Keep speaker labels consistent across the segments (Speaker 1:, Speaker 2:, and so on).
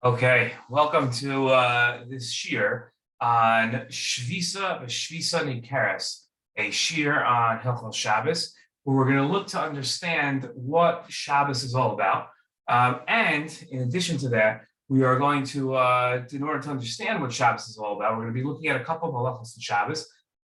Speaker 1: Okay, welcome to this shir on ושלש nikeres, a shir on Hilchos Shabbos, where we're going to look to understand what Shabbos is all about. And in addition to that, we are going to, in order to understand what Shabbos is all about, we're going to be looking at a couple of halachos in Shabbos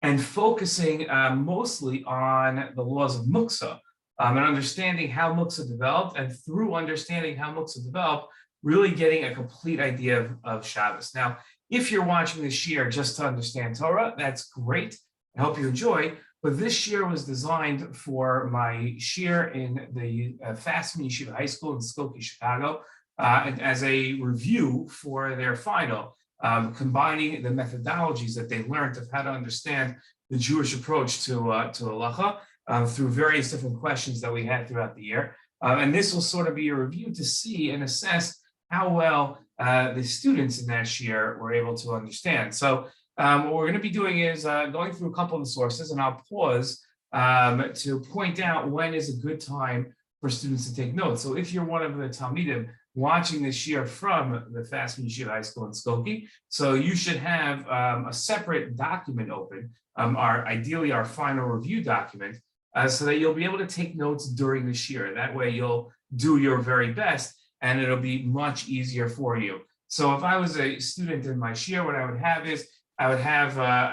Speaker 1: and focusing mostly on the laws of muksa and understanding how muksa developed, and through understanding how muksa developed, really getting a complete idea of Shabbos. Now, if you're watching this shir just to understand Torah, that's great. I hope you enjoy. But this shir was designed for my shir in the Fasman Yeshiva High School in Skokie, Chicago, as a review for their final, combining the methodologies that they learned of how to understand the Jewish approach to halacha through various different questions that we had throughout the year. And this will sort of be a review to see and assess how well the students in that shir were able to understand. So what we're going to be doing is going through a couple of the sources, and I'll pause to point out when is a good time for students to take notes. So if you're one of the Talmidim watching this shir from the Fasman Yeshiva High School in Skokie, so you should have a separate document open, ideally our final review document, so that you'll be able to take notes during the shir. That way you'll do your very best, and it'll be much easier for you. So if I was a student in my shir, what I would have is I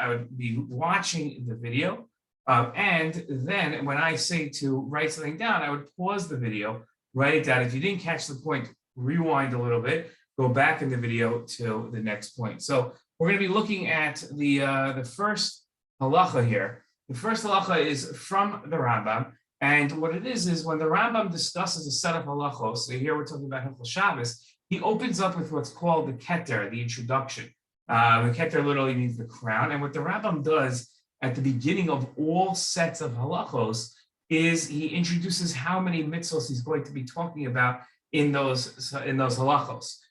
Speaker 1: would be watching the video, and then when I say to write something down, I would pause the video, write it down. If you didn't catch the point, rewind a little bit, go back in the video to the next point. So we're going to be looking at the first halacha here. The first halacha is from the Rambam. And what it is when the Rambam discusses a set of halachos, so here we're talking about Hilchos Shabbos, he opens up with what's called the keter, the introduction. The keter literally means the crown. And what the Rambam does at the beginning of all sets of halachos is he introduces how many mitzvos he's going to be talking about in those halachos.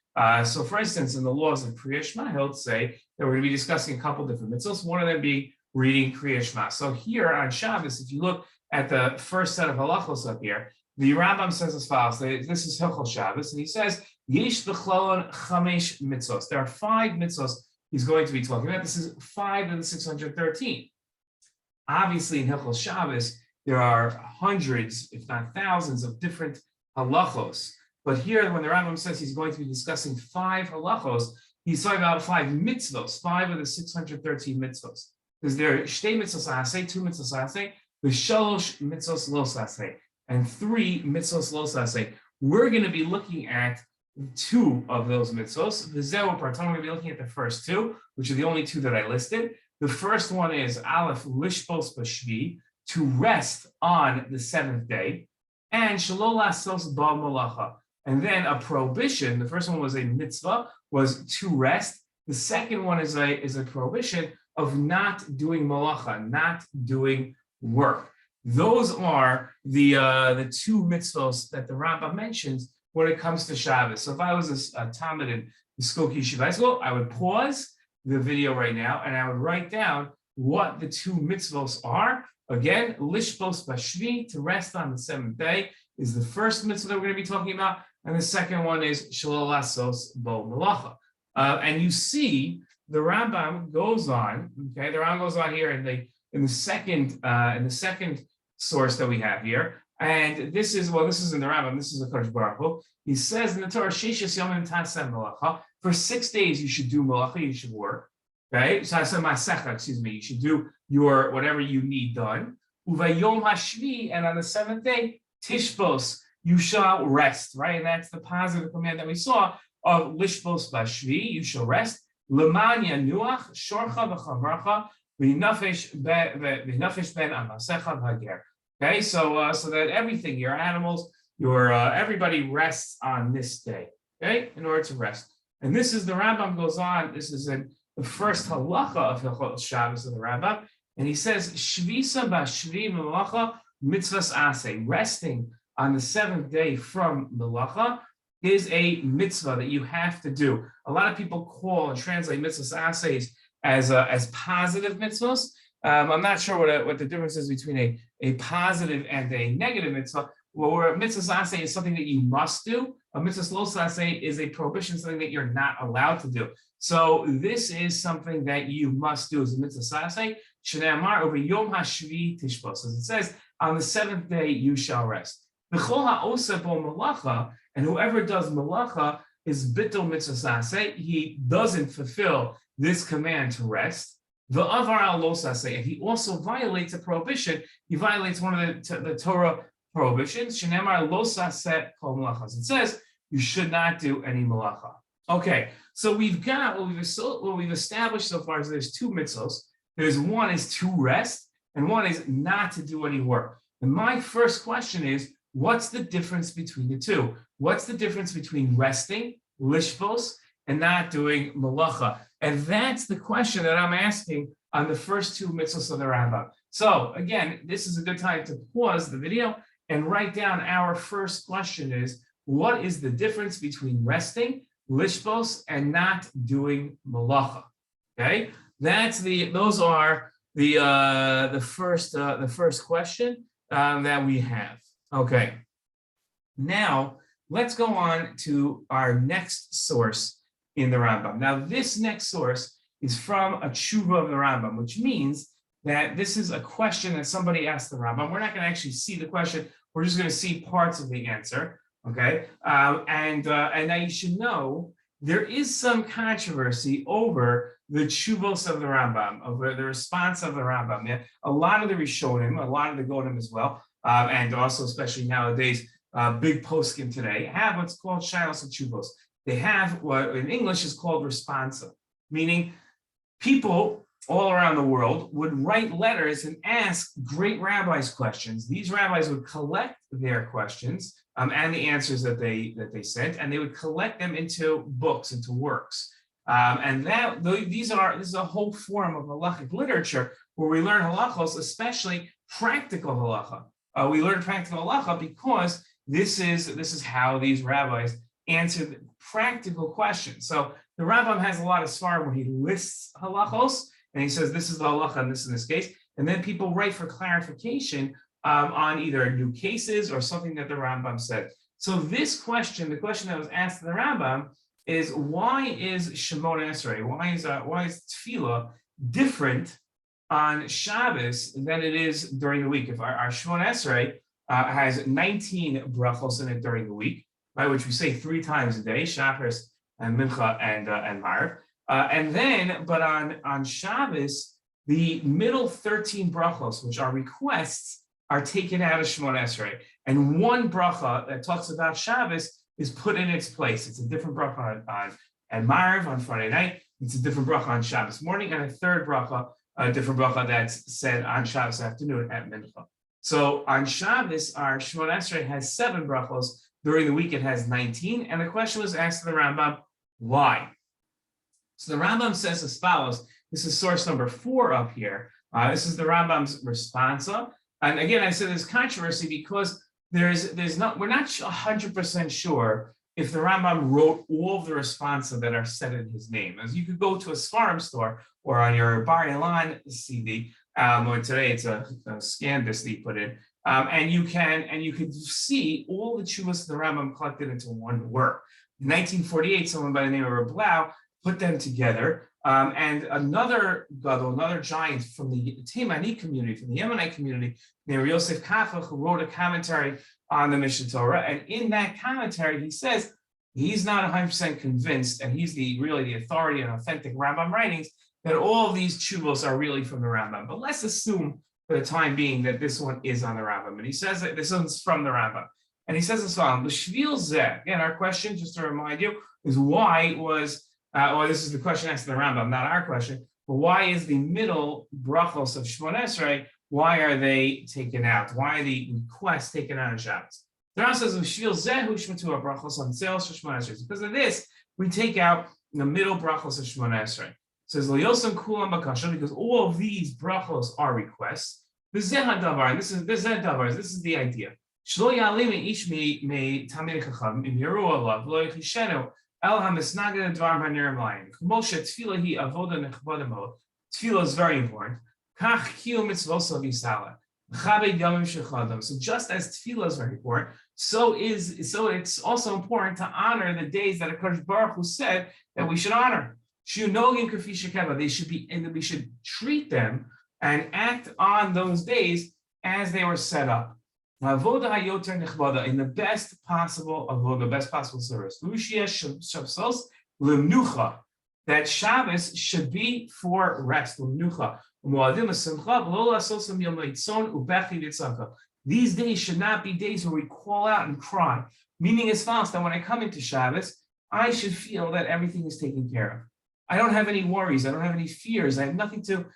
Speaker 1: So for instance, in the laws of Kriya Shema, he'll say that we're going to be discussing a couple different mitzvos, one of them being reading Kriya Shema. So here on Shabbos, if you look at the first set of halachos up here, the Rambam says as follows. This is Hilchos Shabbos, and he says, Yesh bechlelon chamesh mitzvos. There are 5 mitzvos he's going to be talking about. This is 5 of the 613. Obviously, in Hilchos Shabbos, there are hundreds, if not thousands, of different halachos. But here, when the Rambam says he's going to be discussing 5 halachos, he's talking about 5 mitzvos, 5 of the 613 mitzvos. Because there are shtei mitzvos aseh, 2 mitzvos aseh, ושלש mitzvos los aseh, and 3 mitzvos los aseh. We're going to be looking at 2 of those mitzvos. V'zeu p'artan, we're going to be looking at the first 2, which are the only 2 that I listed. The first one is לשבות בשביעי, to rest on the 7th day, and שלא לעשות בו מלאכה. And then a prohibition. The first one was a mitzvah, was to rest. The second one is a prohibition of not doing melacha, not doing work. Those are the 2 mitzvos that the Rambam mentions when it comes to Shabbos. So if I was a Talmid in the Skokie Yeshiva High School, I would pause the video right now and I would write down what the 2 mitzvos are. Again, lishvos בשביעי, to rest on the 7th day, is the first mitzvah that we're going to be talking about, and the second one is שלא לעשות בו מלאכה. And you see the Rambam goes on. Okay, the Rambam goes on here in the second source that we have here, and this is in the Rambam. This is a Kodesh Baruch Hu. He says in the Torah, yamim tעשה מלאכה. For 6 days you should do melacha, you should work. Okay, תעשה מעשיך, you should do your whatever you need done. וביום השביעי, and on the 7th day, tishbos, you shall rest. Right, and that's the positive command that we saw of lishvos בשביעי, you shall rest. למען ינוח, שורך וחמרך, וינפש ben אמתך והגר. Okay, so that everything, your animals, your everybody rests on this day. Okay, in order to rest. And this is the Rambam goes on. This is in the first halacha of Hilchos Shabbos of the Rambam, and he says shvisa b'shvi'i melacha mitzvahs aseh. Resting on the 7th day from melacha is a mitzvah that you have to do. A lot of people call and translate mitzvahs aseh as positive mitzvahs. I'm not sure what the difference is between a positive and a negative mitzvah, Where a mitzvah tase is something that you must do, a mitzvah lo tase is a prohibition, something that you're not allowed to do. So this is something that you must do as a mitzvah tase. Shneamar v'biom השביעי תשבת. As it says, on the seventh day you shall rest. V'chol ha'oseh bo melacha, and whoever does melacha is bitul mitzvah tase. He doesn't fulfill this command to rest. V'avar al lo tase, and he also violates a prohibition. He violates one of the Torah prohibitions. Shneamar lo tase kol melachas. It says you should not do any melacha. Okay, so we've got what we've established so far is there's two mitzvos. There's one is to rest, and one is not to do any work. And my first question is, what's the difference between the two? What's the difference between resting, lishvos, and not doing melacha? And that's the question that I'm asking on the first two mitzvos of the Rambam. So again, this is a good time to pause the video and write down our first question is, what is the difference between resting, lishvos, and not doing melacha? Okay, those are the first question that we have. Okay, now let's go on to our next source in the Rambam. Now this next source is from a tshuva of the Rambam, which means that this is a question that somebody asked the Rambam. We're not going to actually see the question. We're just going to see parts of the answer. Okay, and now you should know there is some controversy over the tshuvos of the Rambam, over the response of the Rambam. Yeah, a lot of the Rishonim, a lot of the Gonim as well, and also especially nowadays, big poskim today have what's called shilos and tshuvos. They have what in English is called responsa, meaning people all around the world would write letters and ask great rabbis questions. These rabbis would collect their questions and the answers that they sent, and they would collect them into books, into works. And this is a whole form of halachic literature where we learn halachos, especially practical halacha. We learn practical halacha because this is how these rabbis answered practical questions. So the Rambam has a lot of svarim where he lists halachos, and he says this is the halacha in this case, and then people write for clarification on either new cases or something that the Rambam said. So this question, the question that was asked to the Rambam, is why is Shemot Esrei, why is Tefillah different on Shabbos than it is during the week? If our Shemot Esrei has 19 brachos in it during the week, right, which we say 3 times a day, Shabbos and Mincha and Marv. And then, but on Shabbos, the middle 13 brachos, which are requests, are taken out of Shemot Esrei. And one bracha that talks about Shabbos is put in its place. It's a different bracha on Marv on Friday night. It's a different bracha on Shabbos morning, and a third bracha, a different bracha that's said on Shabbos afternoon at Mincha. So on Shabbos, our Shemot Esrei has 7 brachos. During the week, it has 19. And the question was asked to the Rambam, why? So the Rambam says as follows. This is source number 4 up here. This is the Rambam's responsa. And again, I said there's controversy because we're not 100% sure if the Rambam wrote all of the responsa that are said in his name. As you could go to a Svarim store or on your Bar-Ilan CD, or today it's a scan disc that you put in, and you could see all the tshuvos the Rambam collected into one work. In 1948, someone by the name of Reb Blau put them together, and another gadol, another giant from the Taimani community, from the Yemenite community, named Yosef Kafach, who wrote a commentary on the Mishnah Torah, and in that commentary he says he's not 100% convinced, and he's really the authority on authentic Rambam writings, that all of these tshuvos are really from the Rambam. But let's assume for the time being that this one is on the Rambam, and he says that this one's from the Rambam. And he says as follows: L'shvil zeh. Again, our question, just to remind you, is why was, this is the question asked to the Rambam, not our question, but why is the middle brachos of Shemot Esrei, why are they taken out? Why are the requests taken out of Shabbos? The Rambam says, L'shvil zeh hu shmetu brachos on sales for Shemot Esrei. Because of this, we take out the middle brachos of Shemot Esrei. It says, L'yosem kulam bakasha, because all of these brachos are requests. This is the idea. Shlo yalim ish me tamid chacham im yiru alav lo yichishenu el hamisnaged dvar hanerim layim. Moshe tefillah hi avoda nechbada mod. Tefillah is very important. Kach kiyu mitzvos of Yisala. So just as tefillah is very important, so it's also important to honor the days that HaKadosh Baruch Hu said that we should honor. They should be, and we should treat them and act on those days as they were set up. In the best possible avoda, best possible service. That Shabbos should be for rest. These days should not be days where we call out and cry. Meaning as follows, that when I come into Shabbos, I should feel that everything is taken care of. I don't have any worries. I don't have any fears. I have nothing to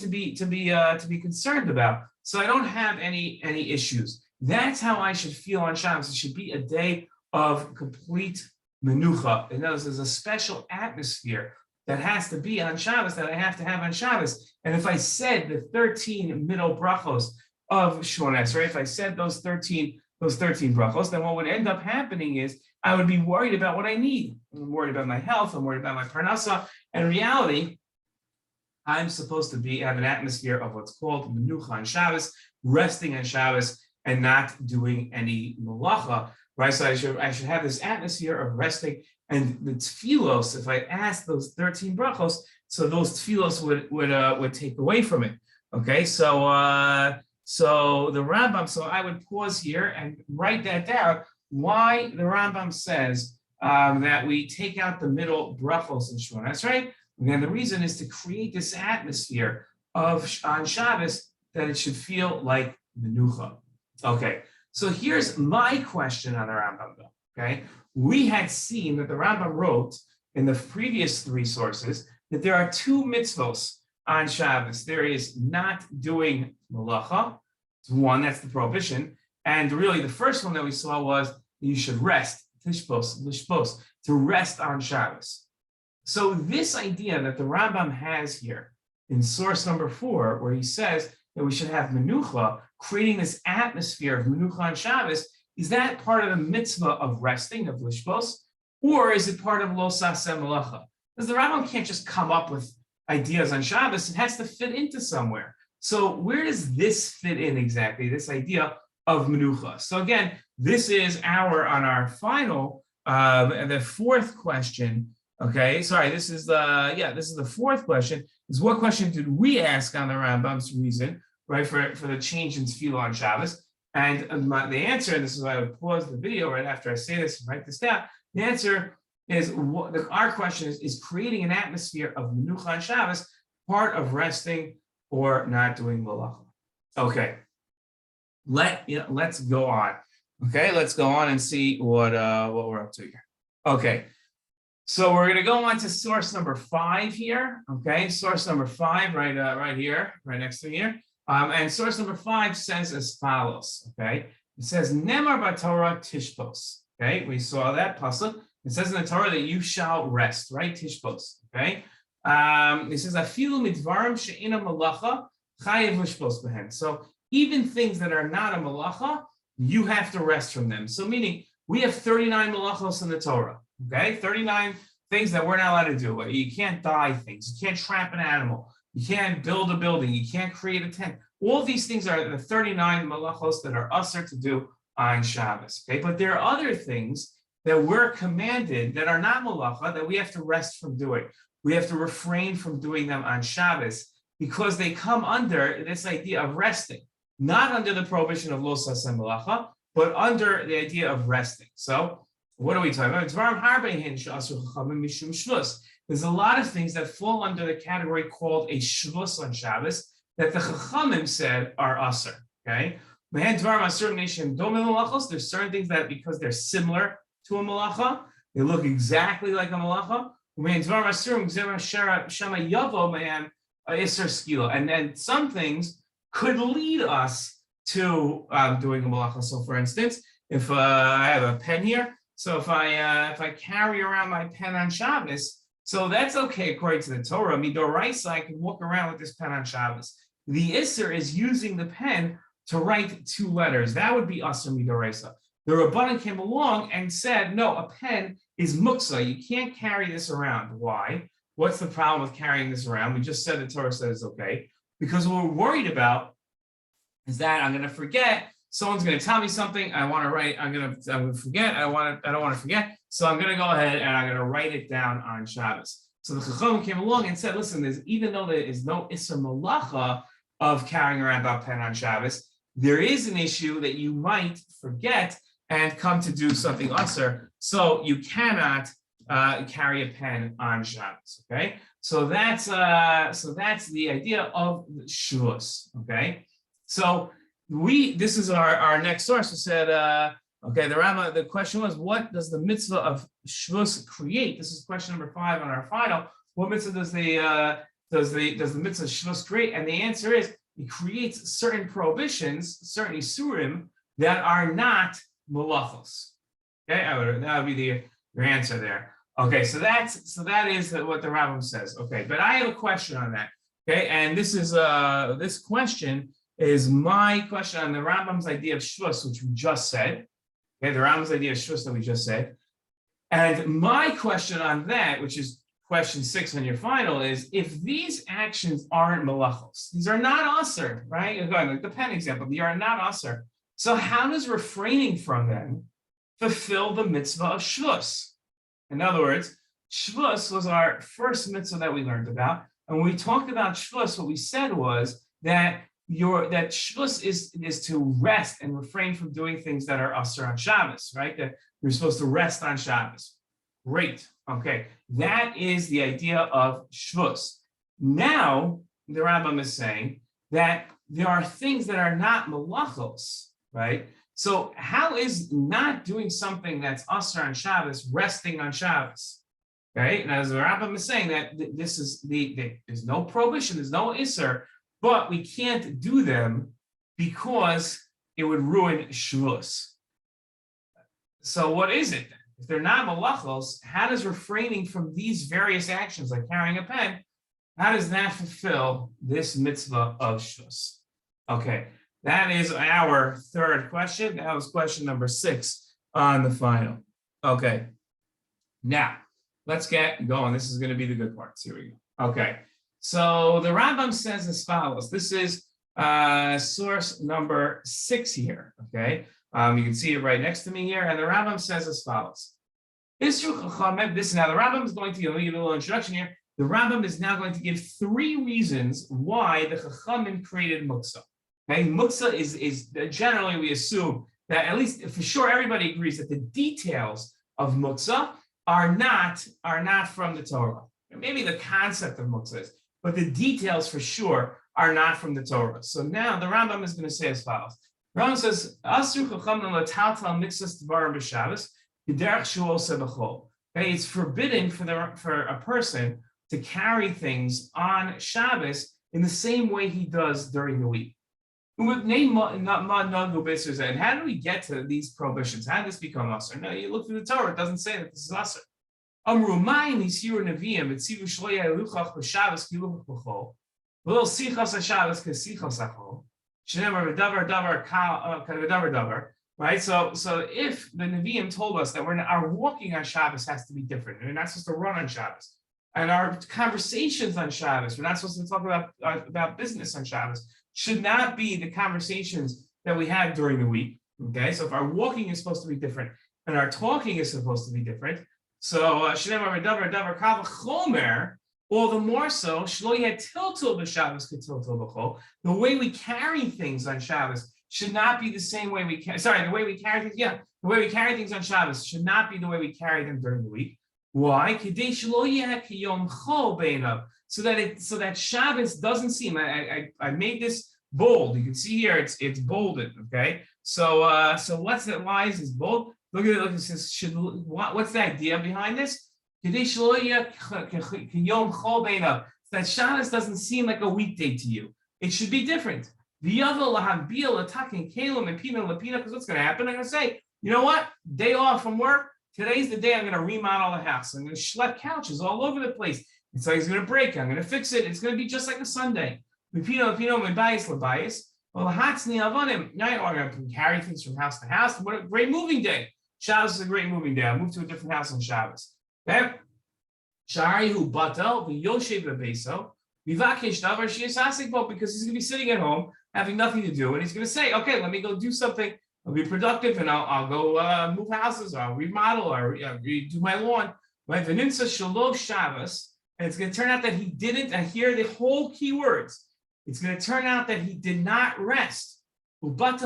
Speaker 1: be concerned about. So I don't have any issues. That's how I should feel on Shabbos. It should be a day of complete menucha. In other words, there's a special atmosphere that has to be on Shabbos, that I have to have on Shabbos. And if I said the 13 middle brachos of Shmones, right? If I said those 13 brachos, then what would end up happening is I would be worried about what I need. I'm worried about my health. I'm worried about my parnasa. And in reality, I'm supposed to have an atmosphere of what's called menucha on Shabbos, resting on Shabbos, and not doing any melacha, right? So I should have this atmosphere of resting. And the tefillos, if I ask those 13 brachos, so those tefillos would take away from it. Okay, so the Rambam. So I would pause here and write that down. Why the Rambam says that we take out the middle brachos in Shmones. That's right. Again, the reason is to create this atmosphere on Shabbos that it should feel like menucha. Okay, so here's my question on the Rambam, though. Okay, we had seen that the Rambam wrote in the previous three sources that there are two mitzvos on Shabbos. There is not doing melacha, one, that's the prohibition, and really the first one that we saw was you should rest, lishvos, to rest on Shabbos. So this idea that the Rambam has here in source number 4, where he says that we should have menucha, creating this atmosphere of menucha on Shabbos, is that part of the mitzvah of resting, of lishvos, or is it part of lo tעשה melacha? Because the Rambam can't just come up with ideas on Shabbos, it has to fit into somewhere. So where does this fit in exactly, this idea of menucha? So again, this is on our final, the fourth question. Okay, sorry, this is the fourth question. Is what question did we ask on the Rambam's reason, right, for the change in tefillah on Shabbos? And the answer, and this is why I would pause the video right after I say this and write this down. The answer is our question is creating an atmosphere of menucha on Shabbos part of resting or not doing melacha? Okay, let's go on. Okay, let's go on and see what we're up to here. Okay. So we're going to go on to source number 5 here. Okay, source number 5, right here, right next to here. And source number 5 says as follows. Okay, it says Nemar b'Torah tishbos. Okay, we saw that pasuk. It says in the Torah that you shall rest. Right, tishbos. Okay, it says afilu midvarim she'ina melacha chayev lishbos behen. So even things that are not a melacha, you have to rest from them. So meaning we have 39 melachos in the Torah. Okay, 39 things that we're not allowed to do. You can't dye things. You can't trap an animal. You can't build a building. You can't create a tent. All these things are the 39 malachos that are usher to do on Shabbos. Okay, but there are other things that we're commanded that are not malacha that we have to rest from doing. We have to refrain from doing them on Shabbos because they come under this idea of resting, not under the prohibition of lo tעשה melacha, but under the idea of resting. So what are we talking about? There's a lot of things that fall under the category called a shvus on Shabbos that the Chachamim said are asur. Okay, there's certain things that because they're similar to a melacha, they look exactly like a melacha. And then some things could lead us to doing a melacha. So, for instance, if I have a pen here. So if I carry around my pen on Shabbos, so that's okay according to the Torah. Midoraisa, I can walk around with this pen on Shabbos. The Isser is using the pen to write 2 letters. That would be Asur Midoraisa. The Rabbanan came along and said, no, a pen is muksa. You can't carry this around. Why? What's the problem with carrying this around? We just said the Torah said it's okay. Because what we're worried about is that I'm going to forget. Someone's going to tell me something. I want to write. I'm going to forget. I don't want to forget. So I'm going to go ahead and I'm going to write it down on Shabbos. So the Chacham came along and said, listen, even though there is no Issa Melacha of carrying around a pen on Shabbos, there is an issue that you might forget and come to do something usher. So you cannot carry a pen on Shabbos. Okay. So that's the idea of Shvus. Okay. So this is our next source. We said, okay, the question was, what does the mitzvah of Shvus create? This is question number 5 on our final. What mitzvah does the mitzvah of Shvus create? And the answer is, it creates certain prohibitions, certain isurim that are not malachos. Okay, that would be your answer there. Okay, so that is what the Rambam says. Okay, but I have a question on that. Okay, and this is this question is my question on the Rambam's idea of Shvus, which we just said. Okay, the Rambam's idea of Shvus that we just said. And my question on that, which is question 6 on your final, is if these actions aren't malachos, these are not aser, right? Again, like the pen example, they are not aser. So how does refraining from them fulfill the mitzvah of Shvus? In other words, Shvus was our first mitzvah that we learned about. And when we talked about Shvus, what we said was that Shvus is to rest and refrain from doing things that are aser on Shabbos, right? That you're supposed to rest on Shabbos. Great. Okay. That is the idea of Shvus. Now, the Rambam is saying that there are things that are not malachos, right? So how is not doing something that's aser on Shabbos resting on Shabbos? Right? And as the Rambam is saying that this is there's no prohibition, there's no iser, but we can't do them because it would ruin Shvus. So what is it then? If they're not malachos, how does refraining from these various actions, like carrying a pen, how does that fulfill this mitzvah of Shvus? Okay, that is our third question. That was question number 6 on the final. Okay, now let's get going. This is going to be the good parts. Here we go. Okay, so the Rambam says as follows. This is source number 6 here. Okay. You can see it right next to me here, and the Rambam says as follows. This now the Rambam is going to give a little introduction here. The Rambam is now going to give 3 reasons why the Chachamim created muksa. Okay, muksa is generally we assume that at least for sure everybody agrees that the details of muksa are not from the Torah. Maybe the concept of muksa is, but the details for sure are not from the Torah. So now the Rambam is going to say as follows. Rambam says, okay, it's forbidden for a person to carry things on Shabbos in the same way he does during the week. And how do we get to these prohibitions? How did this become aser? No, you look through the Torah, it doesn't say that this is aser. Right, so if the Nevi'im told us that our walking on Shabbos has to be different, we're not supposed to run on Shabbos, and our conversations on Shabbos, we're not supposed to talk about business on Shabbos, should not be the conversations that we have during the week. Okay, so if our walking is supposed to be different and our talking is supposed to be different, so all the more so, the way we carry things on Shabbos should not be the same way we carry. The way we carry things. Yeah, the way we carry things on Shabbos should not be the way we carry them during the week. Why? So that Shabbos doesn't seem. I made this bold. You can see here it's bolded. Okay. So what's that? Why is this bold? Look at it. Look, it says what's the idea behind this? That Shabbos doesn't seem like a weekday to you. It should be different. Because what's going to happen? I'm going to say, you know what? Day off from work. Today's the day I'm going to remodel the house. I'm going to schlep couches all over the place. It's like it's going to break. I'm going to fix it. It's going to be just like a Sunday. Well, I'm going to carry things from house to house. What a great moving day. Shabbos is a great moving day. I'll move to a different house on Shabbos. Okay? Because he's going to be sitting at home. having nothing to do, and he's going to say, okay, let me go do something. I'll be productive, and I'll go move houses, or I'll remodel, or redo my lawn. Right? V'nimsa shalosh Shabbos, and it's going to turn out that he didn't. And here are the whole key words. It's going to turn out that he did not rest. And that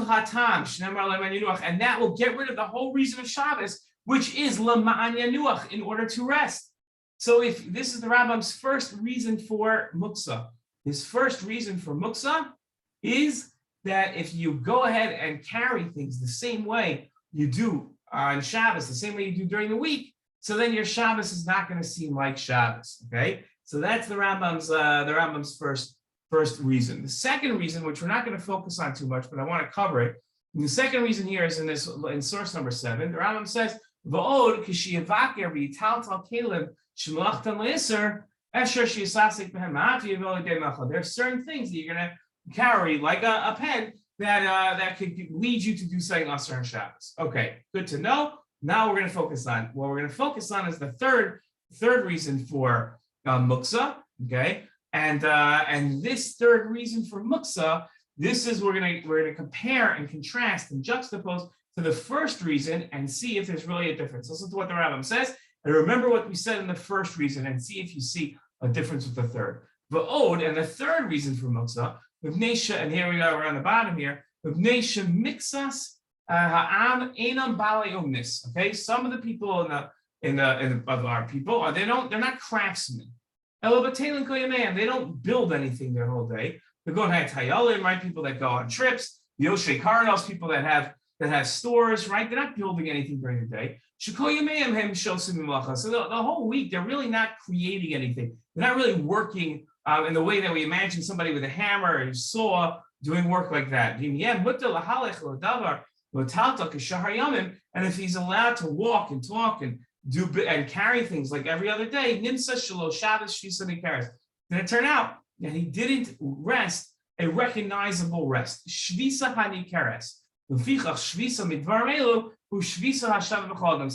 Speaker 1: will get rid of the whole reason of Shabbos, which is למען ינוח, in order to rest. So if this is the Rambam's first reason for muksa, his first reason for muksa is that if you go ahead and carry things the same way you do on Shabbos, the same way you do during the week, so then your Shabbos is not going to seem like Shabbos. Okay, so that's the Rambam's first reason. The second reason, which we're not going to focus on too much, but I want to cover it. And the second reason here is in source number 7. The Rambam says, "V'od kishiavaker v'yitaltal kelim shemachtan leiser esher sheyisasik behemat v'yivol melacha." There are certain things that you're going to carry, like a pen, that could lead you to do something on certain Shabbos. Okay, good to know. Now we're going to focus on what we're going to focus on is the third reason for muksa. Okay, and this third reason for muksa, this is we're going to compare and contrast and juxtapose to the first reason and see if there's really a difference. Listen to what the Rambam says, and remember what we said in the first reason, and see if you see a difference with the third. V'od, and the third reason for muksa, and here we are on the bottom here. Okay, some of the people of our people they're not craftsmen. They don't build anything their whole day. They're going to tayalim, right? People that go on trips, Yoshe Karnos, people that have stores, right? They're not building anything during the day. So the whole week they're really not creating anything. They're not really working in the way that we imagine somebody with a hammer and a saw doing work like that. And if he's allowed to walk and talk and do and carry things like every other day, then it turned out that he didn't rest a recognizable rest. So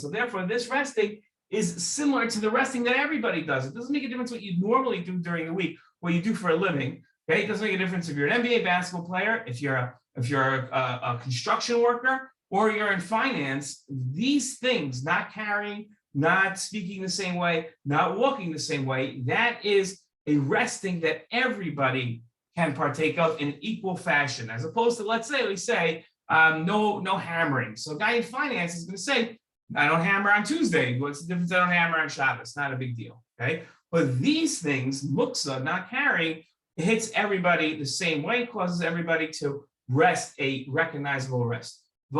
Speaker 1: therefore, this resting is similar to the resting that everybody does. It doesn't make a difference what you normally do during the week, what you do for a living. Okay, it doesn't make a difference if you're an NBA basketball player, if you're a construction worker, or you're in finance. These things, not carrying, not speaking the same way, not walking the same way, that is a resting that everybody can partake of in equal fashion, as opposed to, let's say, no hammering. So a guy in finance is going to say, I don't hammer on Tuesday. What's the difference? I don't hammer on Shabbos. Not a big deal. Okay. But these things, muksa, not carrying, it hits everybody the same way, causes everybody to rest a recognizable rest. You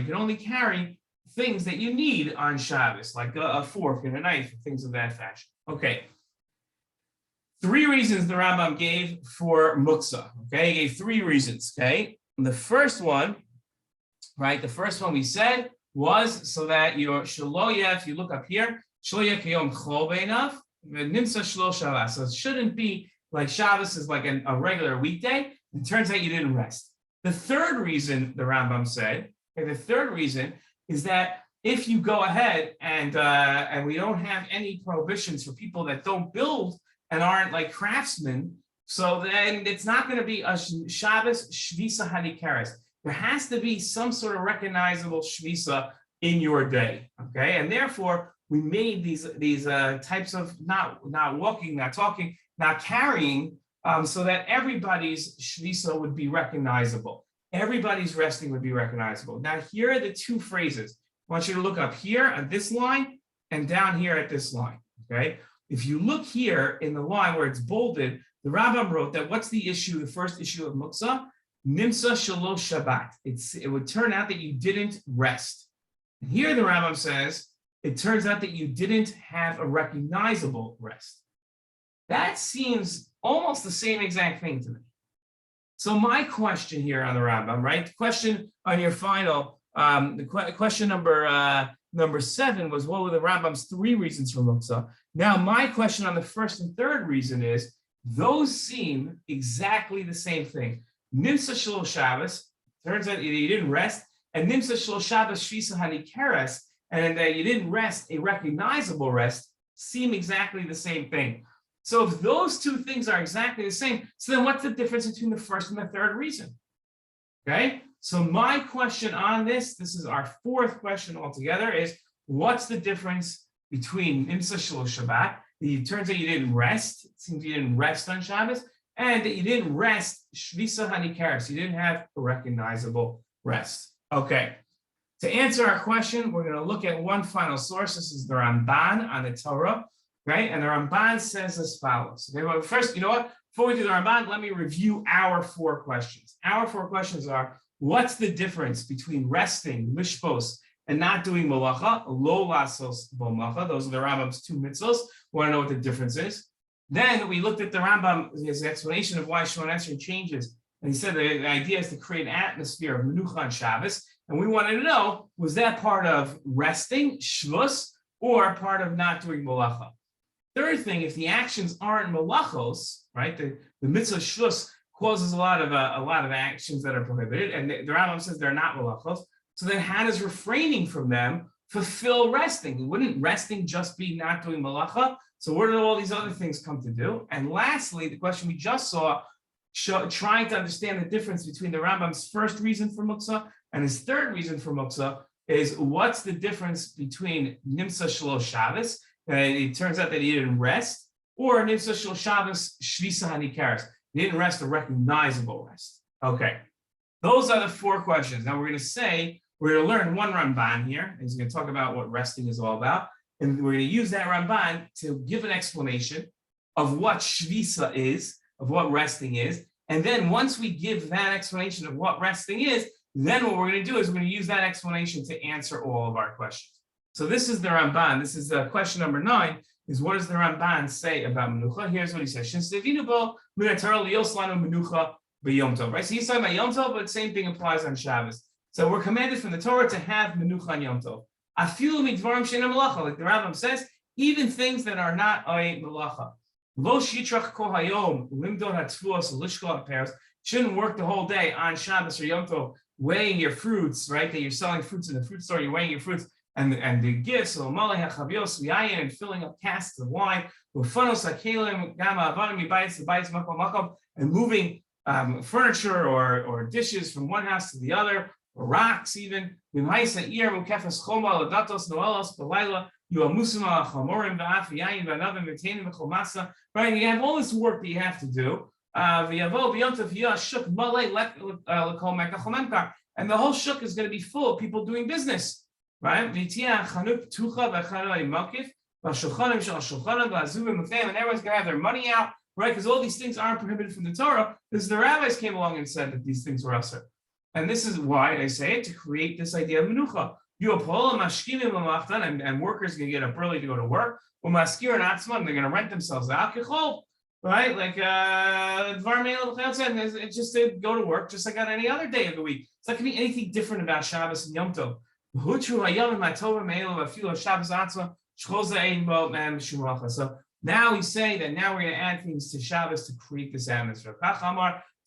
Speaker 1: can only carry things that you need on Shabbos, like a fork and a knife, and things of that fashion. Okay. 3 reasons the Rambam gave for muksa. Okay, he gave 3 reasons. Okay. And the first one, right? The first one we said was so that your shaloya, if you look up here, shaloya kiyom chol beinav, nimsa shlo Shabbos. So it shouldn't be like Shabbos is like a regular weekday. It turns out you didn't rest. The third reason the Rambam said, okay, the third reason is that if you go ahead and we don't have any prohibitions for people that don't build and aren't like craftsmen, so then it's not going to be a Shabbos shvisa hanikeres. There has to be some sort of recognizable shvisa in your day, okay? And therefore, we made these types of not walking, not talking, not carrying, so that everybody's shvisa would be recognizable. Everybody's resting would be recognizable. Now, here are the 2 phrases. I want you to look up here at this line and down here at this line, okay? If you look here in the line where it's bolded, the Rambam wrote that what's the issue, the first issue of muksa? Nimsa shalosh Shabbat. It would turn out that you didn't rest. And here the Rambam says, it turns out that you didn't have a recognizable rest. That seems almost the same exact thing to me. So my question here on the Rambam, right? The question on your final, question number 7 was, what were the Rambam's 3 reasons for muksa? Now my question on the first and third reason is, those seem exactly the same thing. Nimsa shalosh Shabbos, turns out you didn't rest, and nimsa shalosh Shabbos shvisa hanikeres, and that you didn't rest a recognizable rest, seem exactly the same thing. So if those two things are exactly the same, so then what's the difference between the first and the third reason? Okay, so my question on this is our fourth question altogether, is what's the difference between Nimsa Shalosh Shabbat? It turns out you didn't rest. It seems you didn't rest on Shabbos, and that you didn't rest Shvisa Hanikaris. You didn't have a recognizable rest. Okay. To answer our question, we're going to look at one final source. This is the Ramban on the Torah, right? And the Ramban says as follows. Okay, well, first, you know what? Before we do the Ramban, let me review our four questions. Our four questions are: what's the difference between resting, lishvos, and not doing melacha, lo lasos melacha? Those are the Rambam's two mitzvos. We want to know what the difference is. Then we looked at the Rambam, his explanation of why Shemon Esrei changes. And he said the idea is to create an atmosphere of menucha on Shabbos. And we wanted to know, was that part of resting, shvus, or part of not doing melacha? Third thing, if the actions aren't melachos, right? The mitzvah shvus causes a lot of actions that are prohibited, and the Rambam says they're not melachos. So then, how does refraining from them fulfill resting? Wouldn't resting just be not doing melacha? So where do all these other things come to do? And lastly, the question we just saw, trying to understand the difference between the Rambam's first reason for muktzah and his third reason for muktzah, is what's the difference between Nimsa Shalosh Shabbos, it turns out that he didn't rest, or Nimsa Shalosh Shabbos Shvisa Hanikaris, he didn't rest a recognizable rest. Okay, those are the four questions. Now we're going to learn one Ramban here. He's going to talk about what resting is all about, and we're going to use that Ramban to give an explanation of what Shvisa is, of what resting is, and then once we give that explanation of what resting is, then what we're going to do is we're going to use that explanation to answer all of our questions. So this is the Ramban. This is question number 9, is what does the Ramban say about menucha? Here's what he says. Right? So he's talking about Yom Tov, but the same thing applies on Shabbos. So we're commanded from the Torah to have menucha on Yom Tov. Like the Rambam says, even things that are not a melacha. Shouldn't work the whole day on Shabbos or Yom Tov weighing your fruits, right? That you're selling fruits in the fruit store, you're weighing your fruits and the gifts, and filling up casks of wine, and moving furniture or dishes from one house to the other, or rocks even. Right? You have all this work that you have to do. And the whole shuk is going to be full of people doing business, right? And everyone's going to have their money out, right? Because all these things aren't prohibited from the Torah, because the rabbis came along and said that these things were usher. And this is why they say it, to create this idea of menucha. And workers are going to get up early to go to work. They're going to rent themselves out. Right, like it's just to go to work, just like on any other day of the week. It's not going to be anything different about Shabbos and Yom Tov. So now we say that now we're going to add things to Shabbos to create this atmosphere.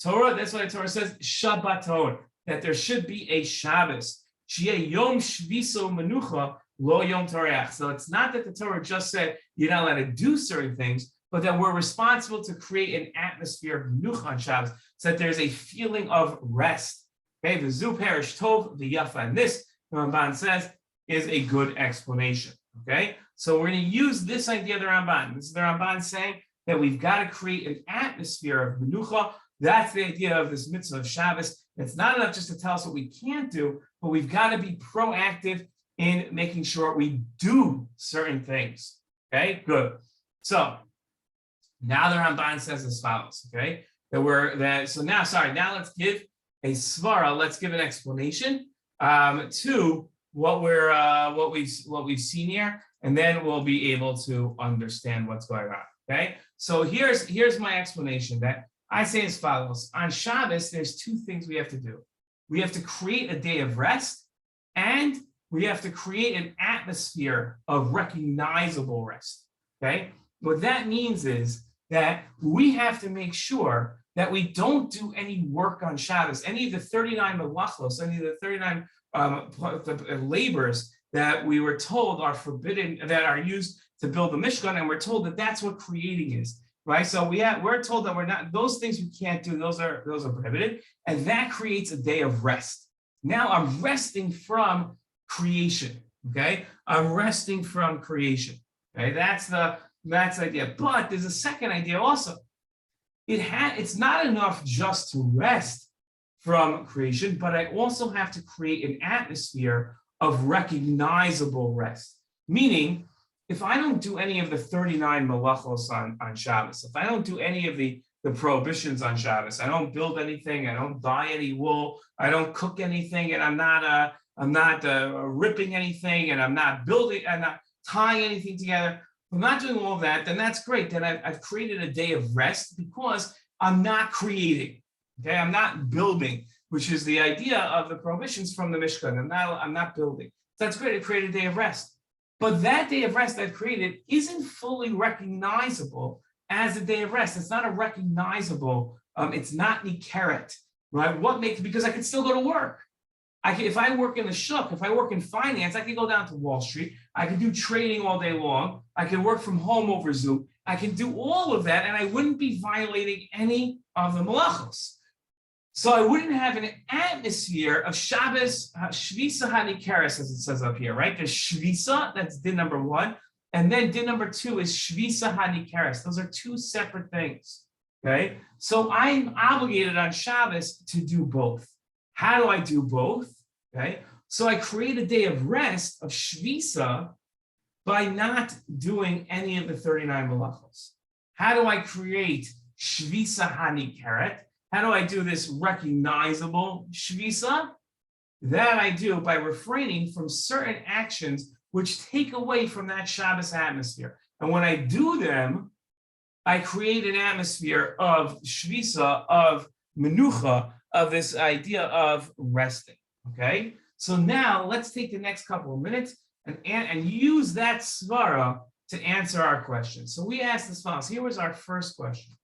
Speaker 1: Torah, that's why the Torah says Shabbaton, that there should be a Shabbos. Yom Shviso Menucha Lo Yom Toreach. So it's not that the Torah just said you're not allowed to do certain things, but that we're responsible to create an atmosphere of menucha on Shabbos, so that there's a feeling of rest. Okay, the Zu Perish Tov, the Yafa, and this, the Ramban says, is a good explanation. Okay, so we're going to use this idea of the Ramban. This is the Ramban saying that we've got to create an atmosphere of menucha. That's the idea of this mitzvah of Shabbos. It's not enough just to tell us what we can't do, but we've got to be proactive in making sure we do certain things. Okay, good. So now the Ramban says as follows, okay? Now let's give a svara, let's give an explanation to what we've seen here, and then we'll be able to understand what's going on. Okay, so here's my explanation that I say as follows. On Shabbos, there's two things we have to do. We have to create a day of rest, and we have to create an atmosphere of recognizable rest. Okay, what that means is that we have to make sure that we don't do any work on Shabbos, any of the 39 melachos, any of the 39 labors that we were told are forbidden, that are used to build the Mishkan, and we're told that that's what creating is. right? So we're told that we're not, those things we can't do, those are prohibited, and that creates a day of rest. Now I'm resting from creation, okay? I'm resting from creation, okay? That's the idea. But there's a second idea also. It's not enough just to rest from creation, but I also have to create an atmosphere of recognizable rest. Meaning, if I don't do any of the 39 malachos on Shabbos, if I don't do any of the prohibitions on Shabbos, I don't build anything, I don't dye any wool, I don't cook anything, and I'm not ripping anything, and I'm not tying anything together. If I'm not doing all of that, then that's great. Then I've created a day of rest because I'm not creating. Okay, I'm not building, which is the idea of the prohibitions from the Mishkan. I'm not building. So that's great. I created a day of rest. But that day of rest I've created isn't fully recognizable as a day of rest. It's not a recognizable, it's not nikeret, right? Because I can still go to work. If I work in the shuk, if I work in finance, I can go down to Wall Street. I can do trading all day long. I can work from home over Zoom. I can do all of that, and I wouldn't be violating any of the malachos. So I wouldn't have an atmosphere of Shabbos, shvisa hanikeres, as it says up here, right? There's shvisa, that's din number one. And then din number two is shvisa hanikeres. Those are two separate things, okay? So I'm obligated on Shabbos to do both. How do I do both? Okay, so I create a day of rest, of shvisa, by not doing any of the 39 malachos. How do I create shvisa hanikeret? How do I do this recognizable shvisa? That I do by refraining from certain actions which take away from that Shabbos atmosphere. And when I do them, I create an atmosphere of shvisa, of menucha, of this idea of resting, okay? So now let's take the next couple of minutes and use that svara to answer our question. So we asked as follows. Here was our first question.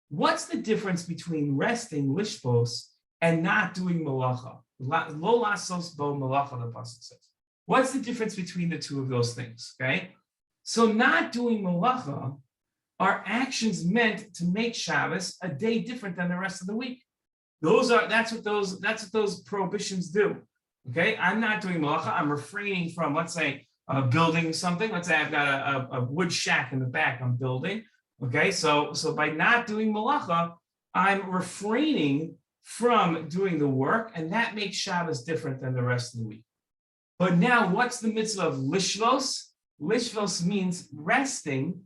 Speaker 1: What's the difference between resting, lishvos, and not doing melacha? Lo lasos bo melacha, the pasuk says. What's the difference between the two of those things, okay? So not doing melacha are actions meant to make Shabbos a day different than the rest of the week. That's what those prohibitions do. Okay, I'm not doing melacha. I'm refraining from, let's say, building something. Let's say I've got a wood shack in the back I'm building. Okay, so by not doing melacha, I'm refraining from doing the work, and that makes Shabbos different than the rest of the week. But now, what's the mitzvah of lishvos? Lishvos means resting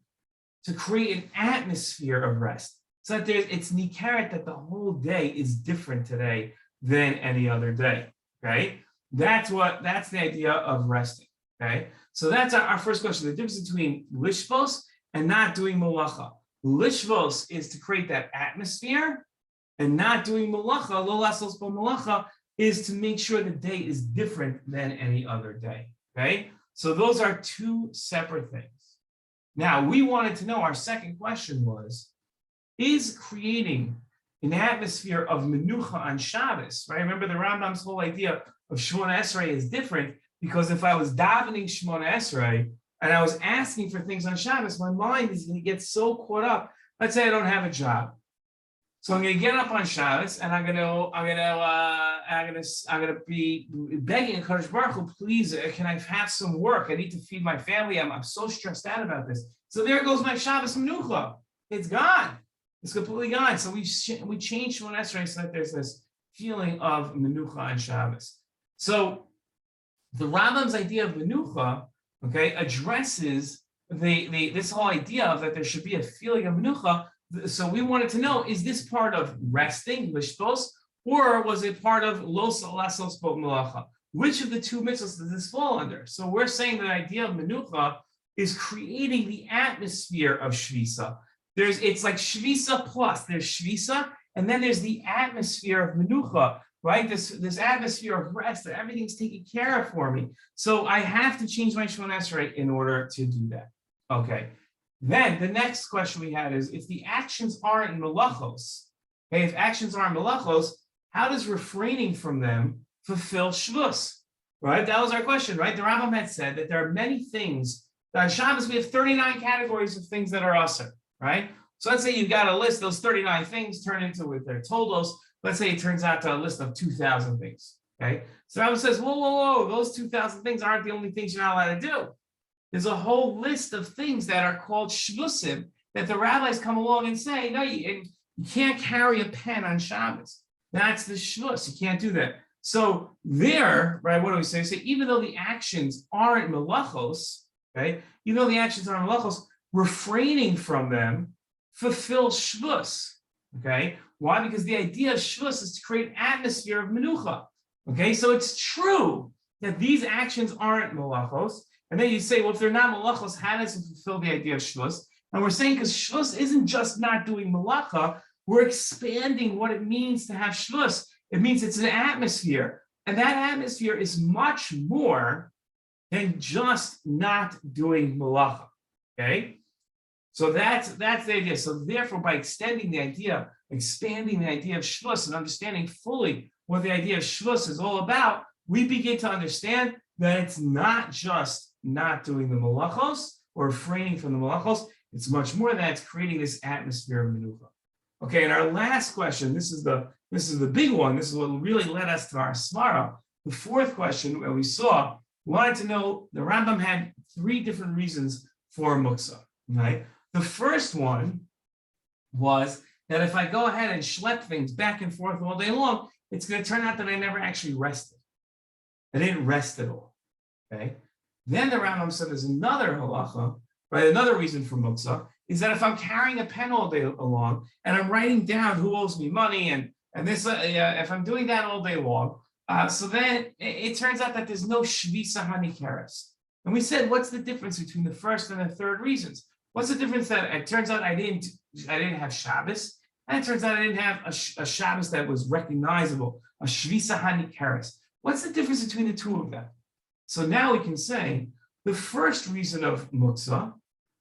Speaker 1: to create an atmosphere of rest. So that it's nikeret that the whole day is different today than any other day. Okay, that's the idea of resting. Okay, so that's our first question: the difference between lishvos and not doing melacha. Lishvos is to create that atmosphere, and not doing melacha, lo lasos bo melacha, is to make sure the day is different than any other day. Okay, so those are two separate things. Now we wanted to know. Our second question was, is creating an atmosphere of menucha on Shabbos, right? Remember the Rambam's whole idea of Shemona Esrei is different because if I was davening Shemona Esrei and I was asking for things on Shabbos, my mind is going to get so caught up. Let's say I don't have a job, so I'm going to get up on Shabbos and I'm going to be begging HaKadosh Baruch Hu, please, can I have some work? I need to feed my family. I'm so stressed out about this. So there goes my Shabbos menucha. It's gone. It's completely gone. So we changed Shemona Esrei so that there's this feeling of menucha on Shabbos. So the Rambam's idea of menucha, okay, addresses this whole idea of that there should be a feeling of menucha. So we wanted to know, is this part of resting, lishvos, or was it part of lo lasos bo melacha? Which of the two mitzvahs does this fall under? So we're saying the idea of menucha is creating the atmosphere of shvisa. It's like shvisa plus. There's shvisa, and then there's the atmosphere of menucha, right? This atmosphere of rest that everything's taken care of for me. So I have to change my Shemona Esrei in order to do that. Okay. Then the next question we had is, if the actions aren't in melachos, okay, if actions aren't melachos, how does refraining from them fulfill shvus? Right? That was our question, right? The Rambam had said that there are many things. On Shabbos, we have 39 categories of things that are asur, right? So let's say you've got a list, those 39 things turn into with their toldos. Let's say it turns out to a list of 2,000 things. Okay. So Rambam says, whoa, those 2,000 things aren't the only things you're not allowed to do. There's a whole list of things that are called shvusim that the rabbis come along and say, no, you can't carry a pen on Shabbos. That's the shvus. You can't do that. So there, right, what do we say? We say, even though the actions aren't melachos, okay, even though the actions aren't melachos, refraining from them fulfills shvus, okay? Why? Because the idea of shvus is to create an atmosphere of menucha, okay? So it's true that these actions aren't melachos, and then you say, well, if they're not melachos, how does it fulfill the idea of shvus? And we're saying because shvus isn't just not doing melacha, we're expanding what it means to have shvus. It means it's an atmosphere, and that atmosphere is much more than just not doing melacha, okay? So that's the idea. So therefore, by expanding the idea of shvus and understanding fully what the idea of shvus is all about, we begin to understand that it's not just not doing the melachos or refraining from the melachos. It's much more than that. It's creating this atmosphere of menucha. Okay, and our last question, this is the big one. This is what really led us to our svara. The fourth question that we saw, wanted to know, the Rambam had 3 different reasons for muksa, right? The first one was that if I go ahead and schlep things back and forth all day long, it's going to turn out that I never actually rested. I didn't rest at all, okay? Then the Rambam said there's another halacha, right? Another reason for muksa is that if I'm carrying a pen all day long and I'm writing down who owes me money and this, if I'm doing that all day long, so then it turns out that there's no shvisa hanikeres. And we said, what's the difference between the first and the third reasons? What's the difference that it turns out I didn't have Shabbos, and it turns out I didn't have a Shabbos that was recognizable, a shvisa hanikeres. What's the difference between the two of them? So now we can say the first reason of muksa,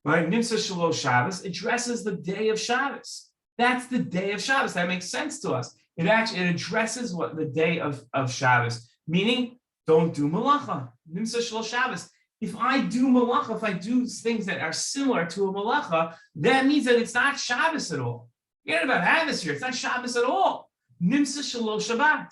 Speaker 1: right, Nimsa Shalosh Shabbos, addresses the day of Shabbos. That's the day of Shabbos. That makes sense to us. It addresses what the day of Shabbos, meaning don't do melacha. Nimsa Shalosh Shabbos. If I do melacha, if I do things that are similar to a melacha, that means that it's not Shabbos at all. Forget about atmosphere. It's not Shabbos at all. Nimsa Shalosh Shabbat.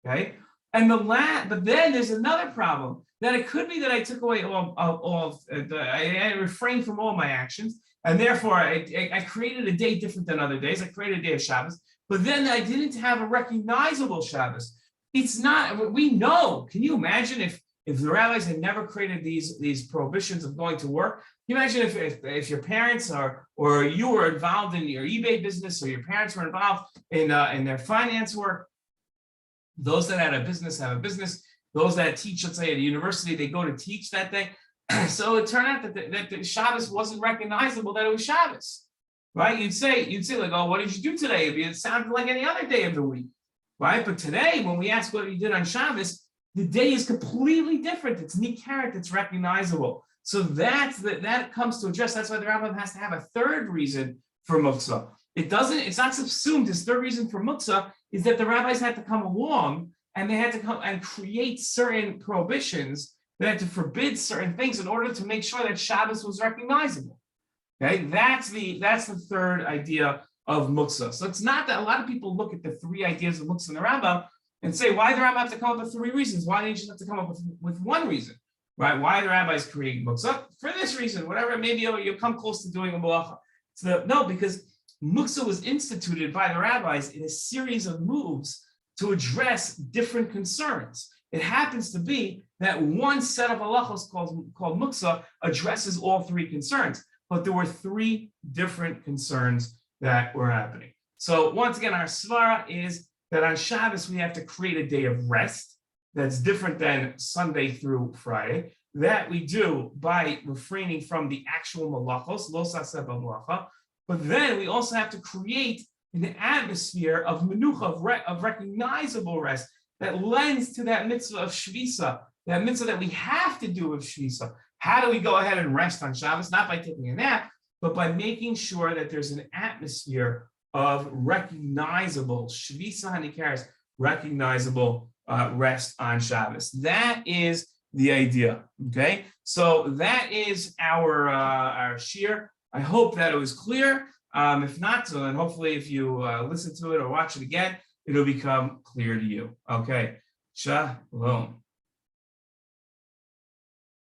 Speaker 1: Okay, and but then there's another problem. That it could be that I took away I refrained from all my actions, and therefore I created a day different than other days. I created a day of Shabbos, but then I didn't have a recognizable Shabbos. It's not, we know, can you imagine if the rabbis had never created these prohibitions of going to work? Can you imagine if your parents or you were involved in your eBay business, or your parents were involved in their finance work? Those that had a business have a business. Those that teach, let's say at a university, they go to teach that day. So it turned out that the Shabbos wasn't recognizable, that it was Shabbos, right? You'd say like, oh, what did you do today? It sounded like any other day of the week, right? But today, when we ask what you did on Shabbos, the day is completely different. It's nikeret, it's recognizable. So that comes to address. That's why the Rambam has to have a third reason for muksa. It's not subsumed. His third reason for muksa is that the rabbis had to come along and they had to come and create certain prohibitions. They had to forbid certain things in order to make sure that Shabbos was recognizable. Okay, that's the third idea of muksa. So it's not that a lot of people look at the 3 ideas of muksa in the Rambam and say, why did the Rambam have to come up with 3 reasons? Why didn't you just have to come up with 1 reason? Right? Why the rabbis create muksa? For this reason, whatever, maybe you'll come close to doing a melacha. No, because muksa was instituted by the rabbis in a series of moves to address different concerns. It happens to be that one set of halachos called muksa addresses all 3 concerns, but there were 3 different concerns that were happening. So once again, our svara is that on Shabbos we have to create a day of rest that's different than Sunday through Friday. That we do by refraining from the actual malachos, lo saseh b'malacha. But then we also have to create an atmosphere of menucha, of recognizable rest that lends to that mitzvah of shvisa, that mitzvah that we have to do with shvisa. How do we go ahead and rest on Shabbos? Not by taking a nap, but by making sure that there's an atmosphere of recognizable shvisa hanikeres, recognizable rest on Shabbos. That is the idea. Okay, so that is our shir. I hope that it was clear. If not, so then hopefully if you listen to it or watch it again, it'll become clear to you. Okay, shalom.